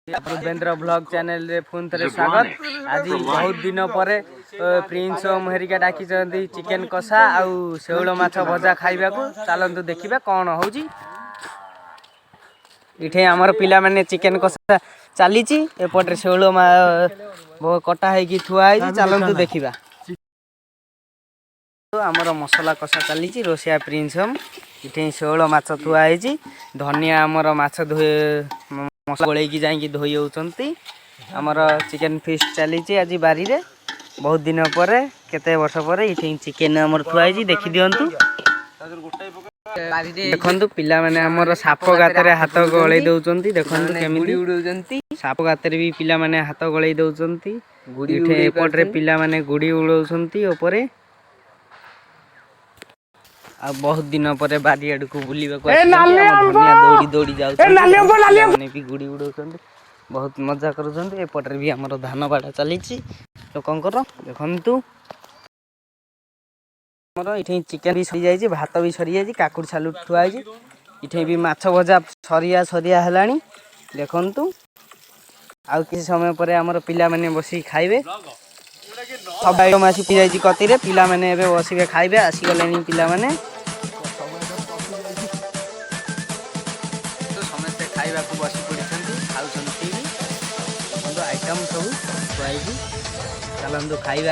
Bhupendra blog channel रे phone थे स्वागत। आज बहुत दिन पर प्रिंस हेरिका डाकी चिकेन कषा आउ शेउल माछ भजा खाइबा को चलतु देखा कौन होची। इठे आमर पिला माने चिकेन कषा चली एपटे शेउल कटा होगी थुआ चलतु देखा। आमर मसला कषा चली रोसिया प्रिंस इठे शेउल माछ थुआ धनिया आमर माछ मसला गोलैकी जाइए धोई होती। आमर चिकेन फिस्ट चली आज बारी रे बहुत दिन पर केते वर्ष पर ये चिकेन आमर थुआई देखी दिंतु। देखु पिला माने आमर साप गाତରେ हाथ गलई दउचंती। देखु केमिति उड़ौचंती साप गाତରେ भी पिला माने हाथ गलई दउचंती। एपटे पिला माने गुड़ी उड़ौचंती ऊपर। आ बहुत दिन पर बारी आड़ को बुलवा धनिया दौड़ी दौड़ी जाने भी गुड़ी उड़ाऊँ बहुत मजा करपटे भी आमर धान बाड़ा चली लोकंर। देखु ये चिकेन भी सरी जाइए भात भी सरी जाइए काकुड़ सालुट थुआई इठे भी माछ भजा सरिया सरिया है। देखु आउ किसी समय पर आमर पिला माने बसी खाइबे सब आइटम आसी पी जाइए कति पिला माने बसिके खाइबे आसीगले पिला माने समस्ते खाइबा को बसी पड़ी खाऊँ आइटम सब चलतु खाइबा।